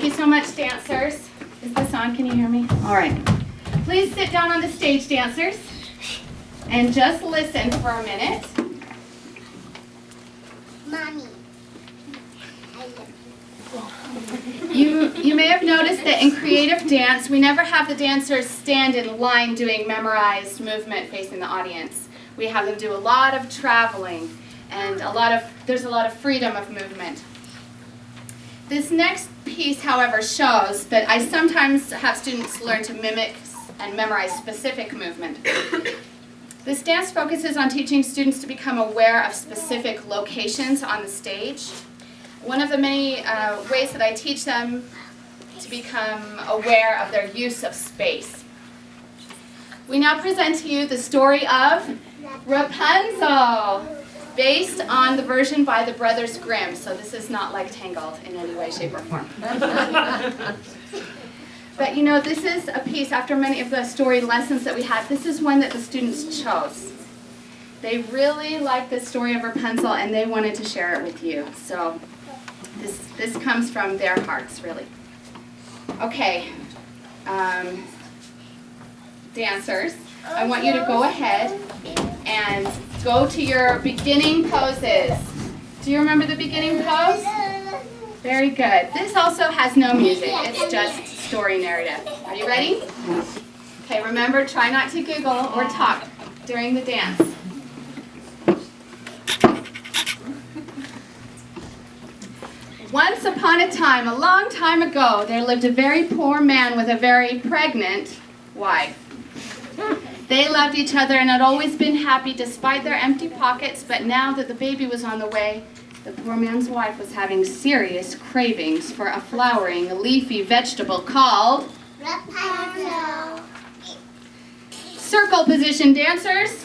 Thank you so much, dancers. Is this on? Can you hear me? All right. Please sit down on the stage, dancers, and just listen for a minute. Mommy. You may have noticed that in creative dance, we never have the dancers stand in line doing memorized movement facing the audience. We have them do a lot of traveling, and there's a lot of freedom of movement. This next piece, however, shows that I sometimes have students learn to mimic and memorize specific movement. This dance focuses on teaching students to become aware of specific locations on the stage. One of the many ways that I teach them to become aware of their use of space. We now present to you the story of Rapunzel, based on the version by the Brothers Grimm. So this is not like Tangled in any way, shape, or form. But you know, this is a piece, after many of the story lessons that we had, this is one that the students chose. They really liked the story of Rapunzel and they wanted to share it with you. So this comes from their hearts, really. Okay, dancers, I want you to go ahead and go to your beginning poses. Do you remember the beginning pose? Very good. This also has no music. It's just story narrative. Are you ready? Okay, remember, try not to giggle or talk during the dance. Once upon a time, a long time ago, there lived a very poor man with a very pregnant wife. They loved each other and had always been happy despite their empty pockets, but now that the baby was on the way, the poor man's wife was having serious cravings for a flowering, leafy vegetable called Rapunzel. circle position, dancers.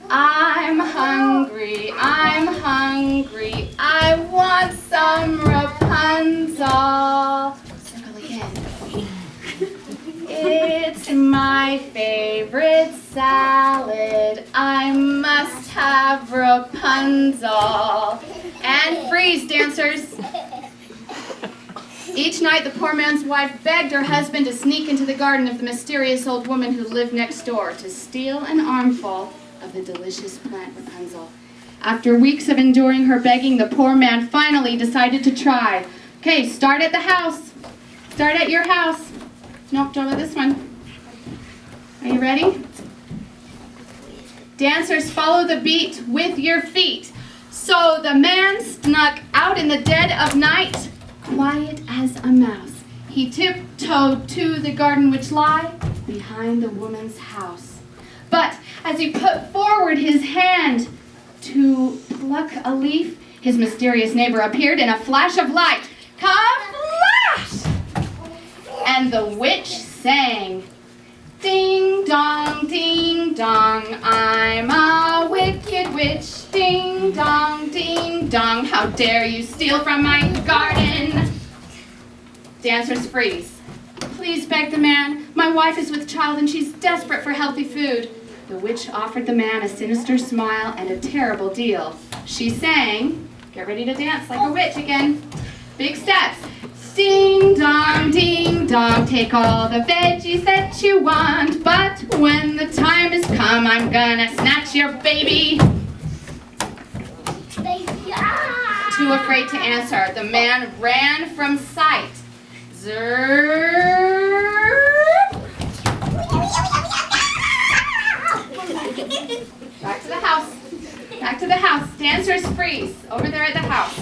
I'm hungry, I want some Rapunzel. Circle again. It's my favorite salad. I must have Rapunzel. And freeze, dancers. Each night, the poor man's wife begged her husband to sneak into the garden of the mysterious old woman who lived next door to steal an armful of the delicious plant Rapunzel. After weeks of enduring her begging, the poor man finally decided to try. Okay, start at the house. Start at your house. Nope, don't let this one. Are you ready? Dancers, follow the beat with your feet. So the man snuck out in the dead of night, quiet as a mouse. He tiptoed to the garden which lay behind the woman's house. But as he put forward his hand to pluck a leaf, his mysterious neighbor appeared in a flash of light. Ka-flash! And the witch sang, ding dong, I'm a wicked witch. Ding dong, how dare you steal from my garden? Dancers freeze. Please, begged the man, my wife is with child and she's desperate for healthy food. The witch offered the man a sinister smile and a terrible deal. She sang, get ready to dance like a witch again. Big steps. Ding dong, take all the veggies that you want, but when the time has come, I'm gonna snatch your baby. Too afraid to answer, the man ran from sight. Back to the house. Back to the house. Dancers freeze over there at the house.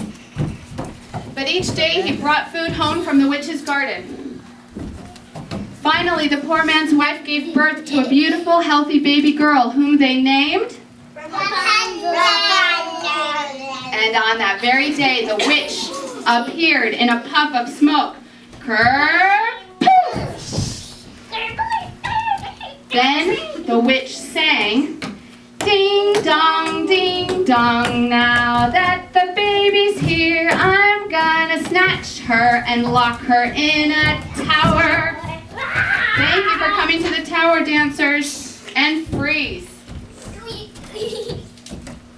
But each day he brought food home from the witch's garden. Finally, the poor man's wife gave birth to a beautiful, healthy baby girl whom they named Rapunzel. And on that very day, the witch appeared in a puff of smoke. Kerpoosh! Then the witch sang, ding dong, now that the baby's here, I'm gonna snatch her and lock her in a tower. Thank you for coming to the tower, dancers, and freeze.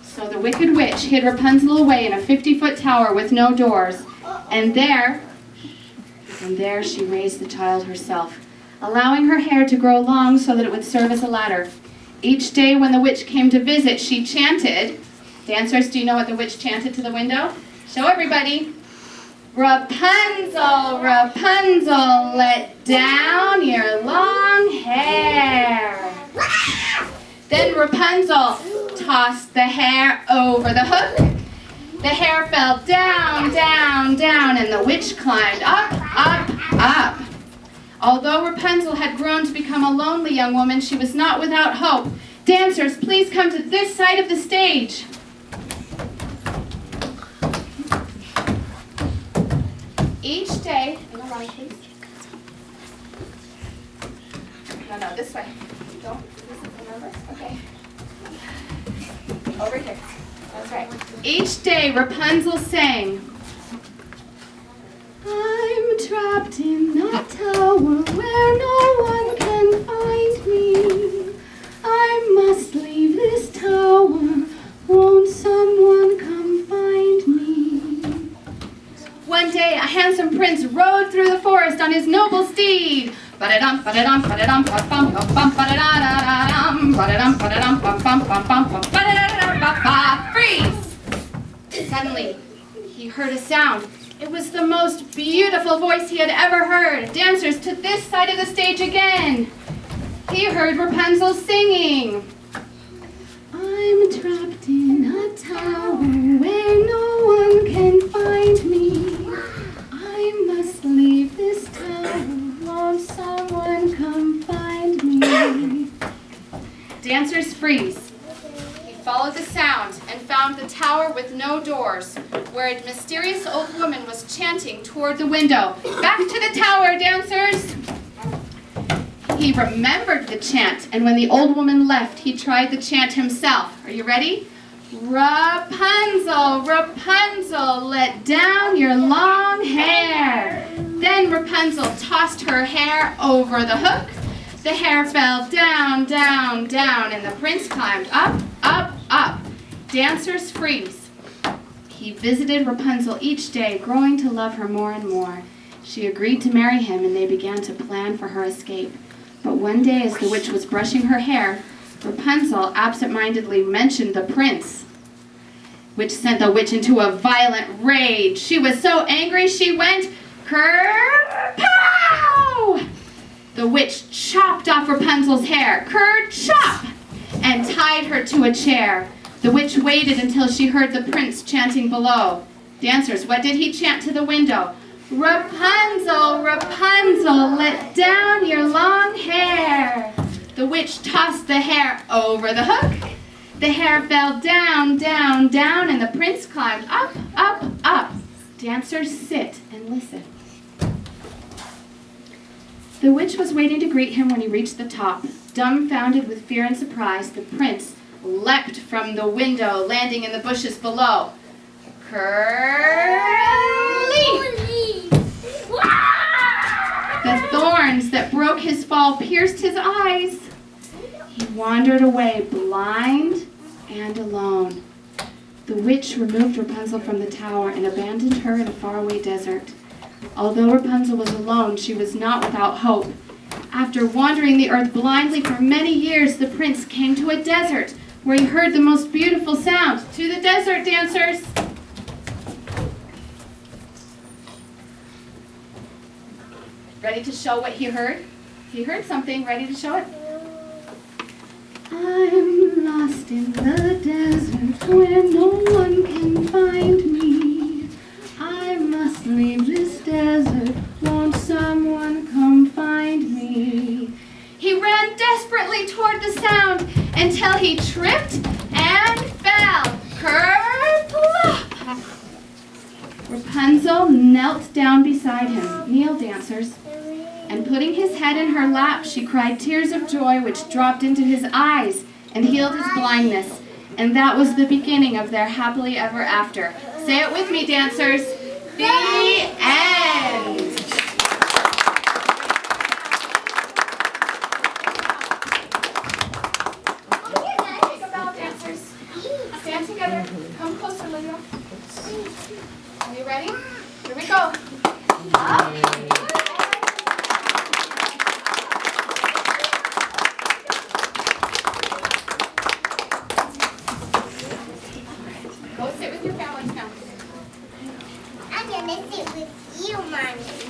So the wicked witch hid Rapunzel away in a 50-foot tower with no doors. And there she raised the child herself, allowing her hair to grow long so that it would serve as a ladder. Each day when the witch came to visit, she chanted. Dancers, do you know what the witch chanted to the window? Show everybody. Rapunzel, Rapunzel, let down your long hair. Then Rapunzel tossed the hair over the hook. The hair fell down, down, down, and the witch climbed up, up, up. Although Rapunzel had grown to become a lonely young woman, she was not without hope. Dancers, please come to this side of the stage. Each day, in a line, please. No, this way. Don't. Remember? Okay. Over here. That's right. Each day, Rapunzel sang, I'm trapped in a tower where no one can find me. I must leave this tower. Won't someone come find me? One day, a handsome prince rode through the forest on his noble steed. Ba-da-dum, ba-da-dum, ba-da-dum, ba-bum, ba-bum, ba-da-da-da-dum, ba-da-dum, ba-da-dum, ba-bum, ba-bum, ba-da-da-da-da, ba-ba. Freeze! Suddenly, he heard a sound. It was the most beautiful voice he had ever heard. Dancers, to this side of the stage again. He heard Rapunzel singing. I'm trapped in a tower where no one can find me. I must leave this tower. Won't someone come find me? Dancers freeze. He followed the sound and found the tower with no doors, where a mysterious old woman was chanting toward the window. Back to the tower, dancers! He remembered the chant, and when the old woman left, he tried the chant himself. Are you ready? Rapunzel, Rapunzel, let down your long hair. Then Rapunzel tossed her hair over the hook. The hair fell down, down, down, and the prince climbed up, up, up. Dancers freeze. He visited Rapunzel each day, growing to love her more and more. She agreed to marry him, and they began to plan for her escape. But one day, as the witch was brushing her hair, Rapunzel absent-mindedly mentioned the prince, which sent the witch into a violent rage. She was so angry she went kerpow! The witch chopped off Rapunzel's hair, ker-chop, and tied her to a chair. The witch waited until she heard the prince chanting below. Dancers, what did he chant to the window? Rapunzel, Rapunzel, let down your long hair. The witch tossed the hair over the hook. The hair fell down, down, down, and the prince climbed up, up, up. Dancers, sit and listen. The witch was waiting to greet him when he reached the top. Dumbfounded with fear and surprise, the prince leapt from the window, landing in the bushes below. Curly! The thorns that broke his fall pierced his eyes. He wandered away, blind and alone. The witch removed Rapunzel from the tower and abandoned her in a faraway desert. Although Rapunzel was alone, she was not without hope. After wandering the earth blindly for many years, the prince came to a desert where he heard the most beautiful sound. To the desert, dancers! Ready to show what he heard? He heard something. Ready to show it? I'm lost in the desert where no one can find me. I must leave this desert. Won't someone come find me? He ran desperately toward the sound until he tripped and fell. Kerplop! Rapunzel knelt down beside him. Kneel, dancers. And putting his head in her lap, she cried tears of joy which dropped into his eyes and healed his blindness. And that was the beginning of their happily ever after. Say it with me, dancers. The end. Take a bow, dancers. Stand together. Come closer, Lydia. Are you ready? Here we go. Up. Go sit with your family now. I'm gonna sit with you, Mommy.